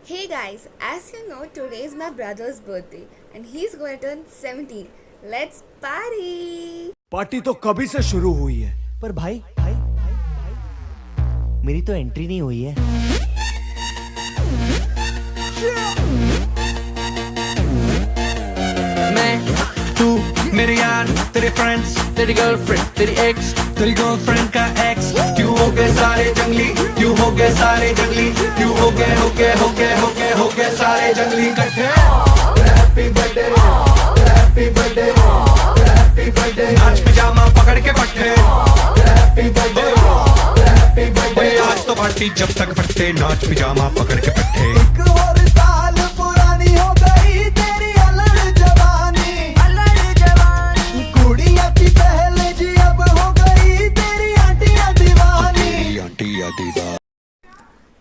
Hey guys, as you know, today is my brother's birthday and he's going to turn 17. Let's party! Party तो कभी से शुरू हुई है। पर भाई मेरी तो एंट्री नहीं हुई है। मैं तू मेरे यार तेरे फ्रेंड्स तेरी गर्लफ्रेंड तेरी एक्स तेरी गर्लफ्रेंड का एक्स क्यों हो गए सारे जंगली क्यों हो गए सारे जंगली क्यों हो गए सारे जंगली इकट्ठे happy birthday happy birthday happy birthday नाच पिजामा पकड़ के पट्टे हैप्पी बर्थडे आज तो पार्टी जब तक फटते नाच पिजामा पकड़ के पट्टे एक और साल पुरानी हो गई तेरी अलग जवानी कुड़िया की पहले जी अब हो गई तेरी आंटियां दीवानी आंटियां दीवानी।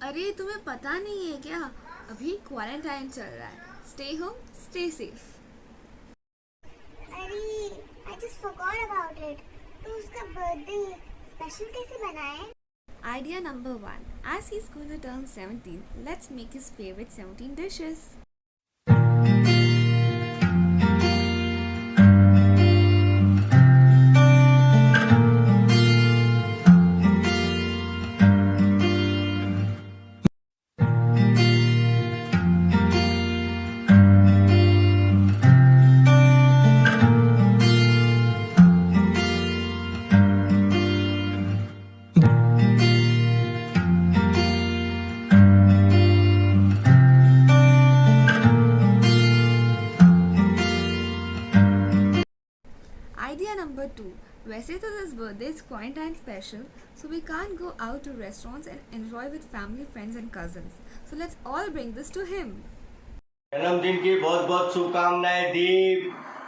अरे तुम्हें पता नहीं है क्या? अभी क्वारंटाइन चल रहा है। Stay home, stay safe. अरे I just forgot about it. तो उसका बर्थडे स्पेशल कैसे बनाए? Idea number 1. As he's going to turn 17, let's make his favorite 17 dishes. Idea number 2. वैसे तो this birthday is quarantine special, so we can't go out to restaurants and enjoy with family, friends and cousins. So let's all bring this to him. जन्मदिन की बहुत बहुत शुभकामनाएं दीप।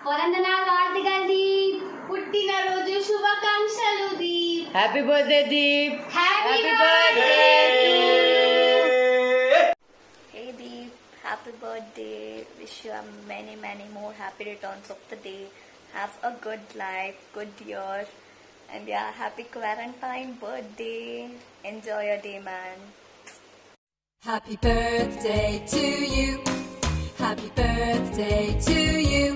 వందనాలు ఆర్తిగా దీప్ పుట్టినరోజు శుభాకాంక్షలు Deep happy birthday Deep happy birthday Hey Deep, happy birthday. Wish you a many more happy returns of the day. Have a good life, good year. And yeah, happy quarantine birthday. Enjoy your day, man. Happy birthday to you. Happy birthday to you.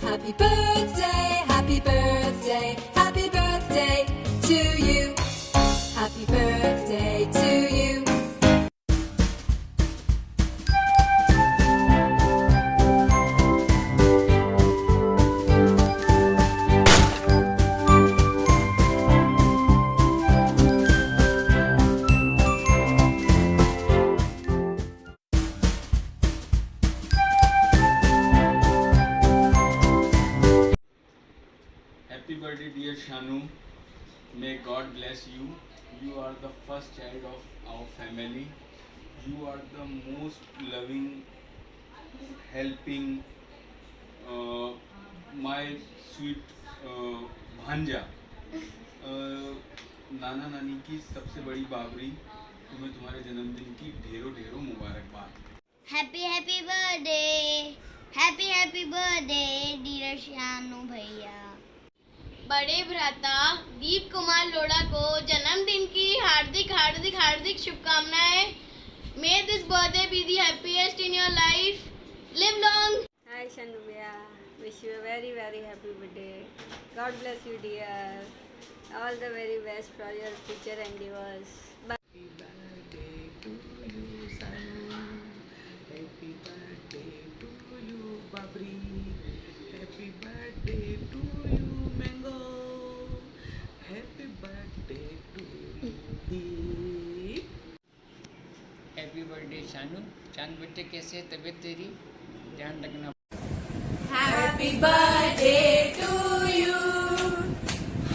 Happy birthday, happy birthday, happy birthday to you. Happy birthday to you. Happy birthday, dear Shanu. May God bless you. You are the first child of our family. You are the most loving, helping, my sweet भांजा. नाना नानी की सबसे बड़ी बाबरी. तुम्हें तुम्हारे जन्मदिन की ढेरों ढेरों मुबारकबाद. हैप्पी बर्थडे डियर शानू भैया। बड़े भ्राता दीप कुमार लोढ़ा को जन्मदिन की हार्दिक शुभकामनाएं। May this birthday be the happiest in your life. Live long. Hi Shanu bhaiya. Wish you a very happy birthday. God bless you, dear. All the very best for your future endeavors. Bye. Happy birthday Shanu. चांद बच्चे कैसे है तबीयत तेरी? ध्यान रखना। Happy birthday to you.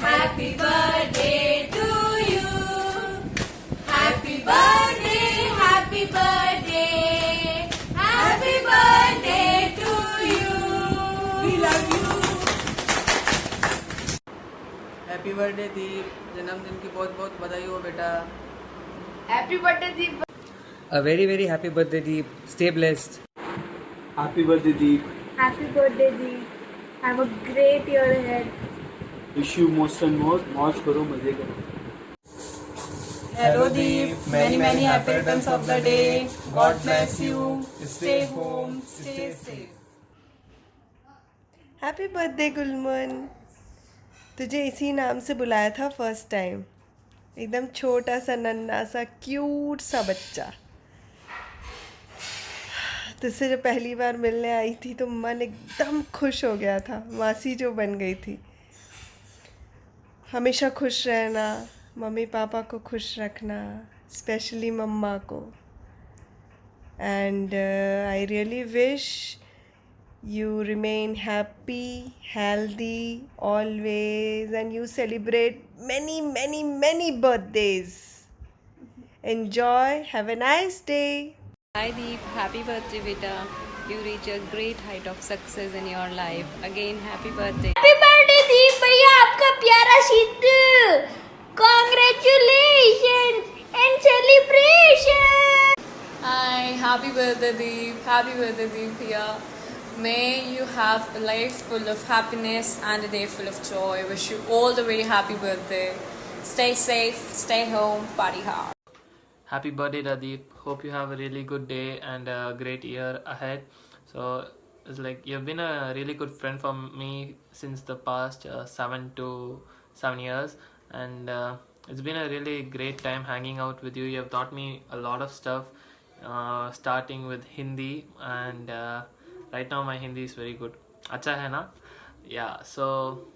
Happy birthday to you. Happy birthday, happy birthday. Happy birthday to you. We love you. Happy birthday Deep. जन्मदिन की बहुत बहुत बधाई हो बेटा। Happy birthday Deep. A very happy birthday Deep. Stay blessed. Happy birthday Deep. Happy birthday Deep. Have a great year ahead. Wish you most and more. मौज करो, मजे करो। Hello Deep, many happy returns of the day. God bless you. Stay home, stay safe. Happy birthday Gulman. तुझे इसी नाम से बुलाया था फर्स्ट टाइम। एकदम छोटा सा नन्हा सा क्यूट सा बच्चा। तुझसे जब पहली बार मिलने आई थी तो मन एकदम खुश हो गया था, मासी जो बन गई थी। हमेशा खुश रहना, मम्मी पापा को खुश रखना, स्पेशली मम्मा को। And I really wish you remain happy, healthy always, and you celebrate many birthdays. Enjoy. Have a nice day. Hi Deep, happy birthday beta. You reach a great height of success in your life. Again, happy birthday. Happy birthday दीप भैया, आपका प्यारा Sidhu. Congratulations and celebration. Hi, happy birthday Deep. Happy birthday Deep here. May you have a life full of happiness and a day full of joy. Wish you all the very happy birthday. Stay safe, stay home, party hard. Happy birthday, Radeep. Hope you have a really good day and a great year ahead. So it's like you've been a really good friend for me since the past 7 years, and it's been a really great time hanging out with you. You have taught me a lot of stuff, starting with Hindi, and right now my Hindi is very good. Acha hai na? Yeah, so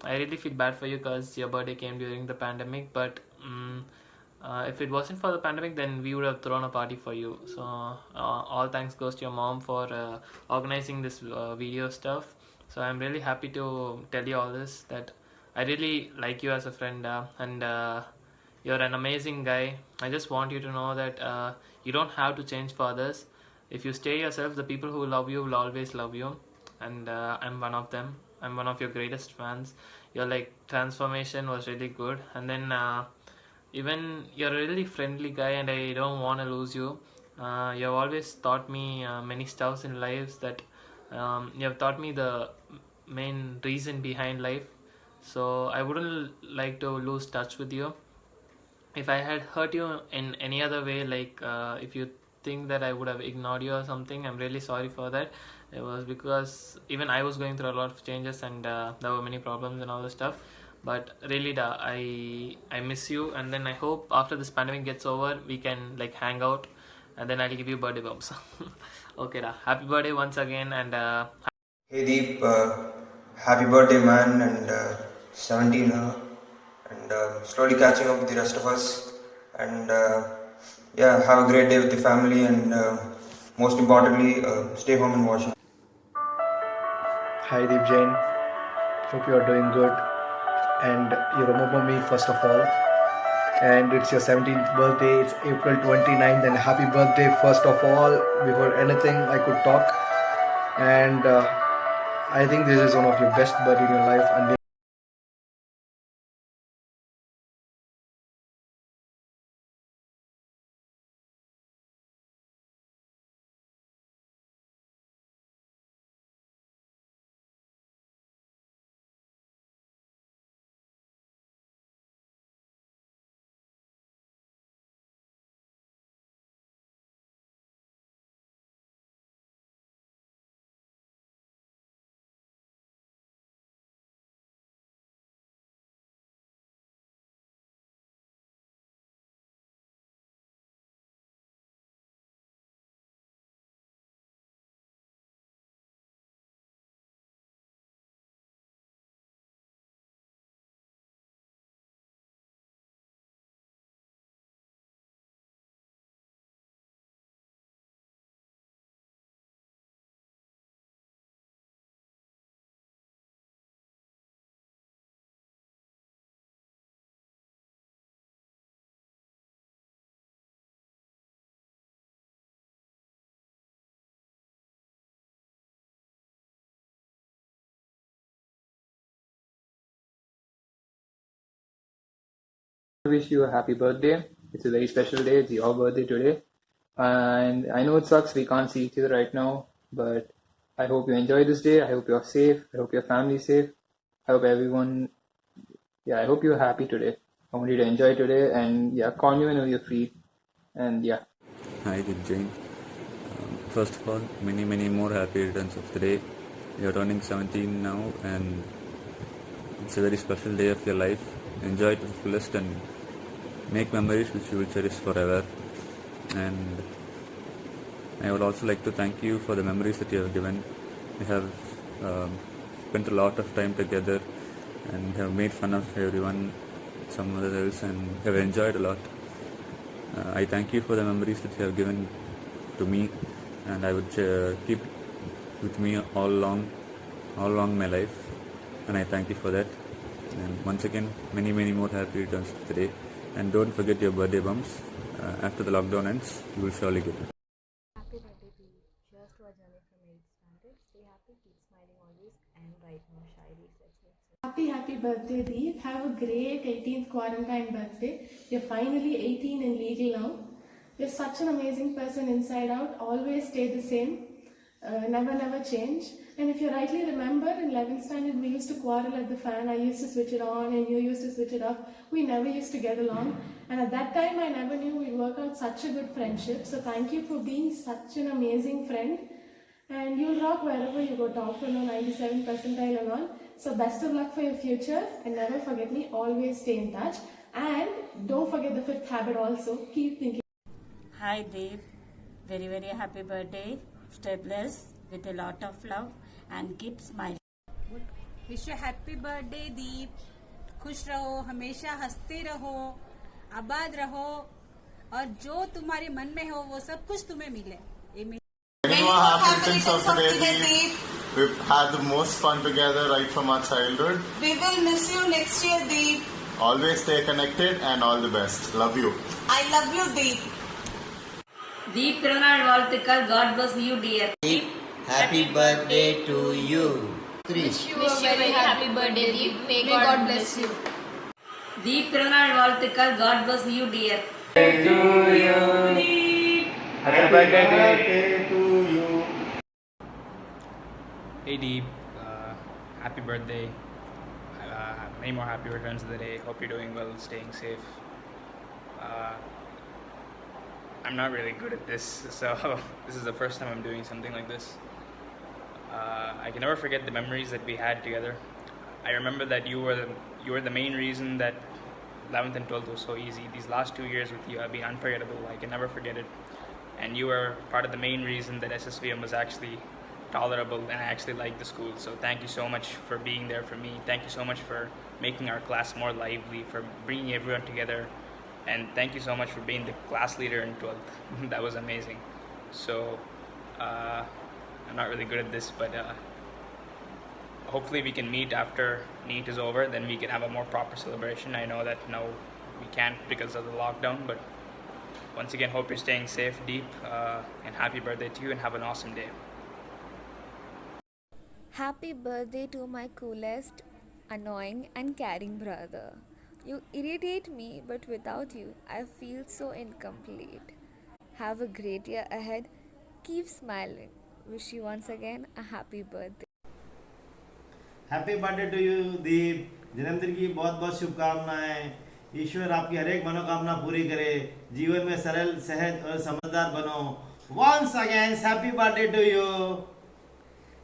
I really feel bad for you because your birthday came during the pandemic, but if it wasn't for the pandemic, then we would have thrown a party for you. So all thanks goes to your mom for organizing this video stuff. So I'm really happy to tell you all this, that I really like you as a friend, and you're an amazing guy. I just want you to know that you don't have to change for others. If you stay yourself, the people who love you will always love you, and I'm one of them. I'm one of your greatest fans. Your like transformation was really good, and then even you're a really friendly guy, and I don't want to lose you. You have always taught me many stuffs in life, that you have taught me the main reason behind life. So I wouldn't like to lose touch with you. If I had hurt you in any other way, like if you think that I would have ignored you or something, I'm really sorry for that. It was because even I was going through a lot of changes, and there were many problems and all this stuff. But really I miss you, and then I hope after this pandemic gets over, we can like hang out, and then I'll give you birthday bumps. Okay da. Happy birthday once again, and Hey Deep, happy birthday man, and 17 and slowly catching up with the rest of us, and yeah, have a great day with the family, and most importantly, stay home and watch. Hi Deep Jain, hope you are doing good, and you remember me first of all, and it's your 17th birthday. It's April 29th, and happy birthday first of all. Before anything I could talk, and I think this is one of your best birthday in your life, and I wish you a happy birthday. It's a very special day. It's your birthday today. And I know it sucks we can't see each other right now, but I hope you enjoy this day. I hope you're safe. I hope your family's safe. I hope everyone, I hope you're happy today. I want you to enjoy today, and yeah, call me whenever you're free. And yeah. Hi, this is Jane. First of all, many more happy returns of the day. You're turning 17 now, and it's a very special day of your life. Enjoy it to the fullest and make memories which you will cherish forever. And I would also like to thank you for the memories that you have given. We have spent a lot of time together and have made fun of everyone, some other else, and have enjoyed a lot. I thank you for the memories that you have given to me, and I would keep with me all along my life, and I thank you for that. And once again, many more happy returns of the day, and don't forget your birthday bumps. After the lockdown ends, you will surely get it. Happy birthday to you. Cheers to our journey from 8th standard. Stay happy, keep smiling always, and write more shairis. Happy birthday, Deep. Have a great 18th quarantine birthday. You're finally 18 and legal now. You're such an amazing person inside out. Always stay the same. Never change. And if you rightly remember, in 11th standard, we used to quarrel at the fan. I used to switch it on and you used to switch it off. We never used to get along. And at that time, I never knew we'd work out such a good friendship. So thank you for being such an amazing friend. And you'll rock wherever you go, top 97 percentile and all. So best of luck for your future, and never forget me, always stay in touch. And don't forget the 5th habit also, keep thinking. Hi Dev, very happy birthday. Stay blessed with a lot of love and keep smiling. Wish you happy birthday Deep. खुश रहो, हमेशा हंसते रहो, आबाद रहो, और जो तुम्हारे मन में हो वो सब कुछ तुम्हें मिले. Many more happy returns of the day, Deep. We've had the most fun together right from our childhood. We will miss you next year, Deep. Always stay connected and all the best. Love you. I love you, Deep. Deep Piranal Valthikal, God bless you, dear. Deep, happy birthday to you. Wish you a very happy birthday, Deep. May God bless you. Deep Piranal Valthikal, God bless you, dear. To you, Deep. Happy birthday to you. Hey Deep, happy birthday. Many more happy returns of the day. Hope you're doing well, staying safe. I'm not really good at this, so this is the first time I'm doing something like this. I can never forget the memories that we had together. I remember that you were the main reason that 11th and 12th was so easy. These last 2 years with you have been unforgettable. I can never forget it. And you were part of the main reason that SSVM was actually tolerable, and I actually liked the school. So thank you so much for being there for me. Thank you so much for making our class more lively, for bringing everyone together, and thank you so much for being the class leader in 12th. That was amazing. So I'm not really good at this, but hopefully we can meet after NEET is over, then we can have a more proper celebration. I know that now we can't because of the lockdown, but once again, hope you're staying safe, Deep, and happy birthday to you, and have an awesome day. Happy birthday to my coolest, annoying and caring brother. You irritate me, but without you, I feel so incomplete. Have a great year ahead. Keep smiling. Wish you once again a happy birthday. Happy birthday to you Deep. जन्मदिन की बहुत शुभकामनाएं. ईश्वर आपकी हर एक मनोकामना पूरी करे. जीवन में सरल, सहज और समझदार बनो. Once again, happy birthday to you.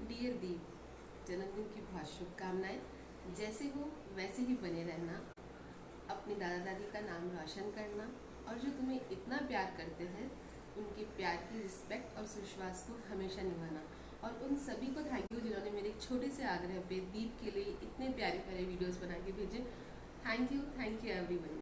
Dear Deep, जन्मदिन की बहुत शुभकामनाएं. जैसे हो वैसे ही बने रहना, अपने दादा दादी का नाम रोशन करना, और जो तुम्हें इतना प्यार करते हैं उनके प्यार की रिस्पेक्ट और विश्वास को हमेशा निभाना. और उन सभी को थैंक यू जिन्होंने मेरे एक छोटे से आग्रह पे दीप के लिए इतने प्यारे वीडियोस बना के भेजे. Thank you everyone.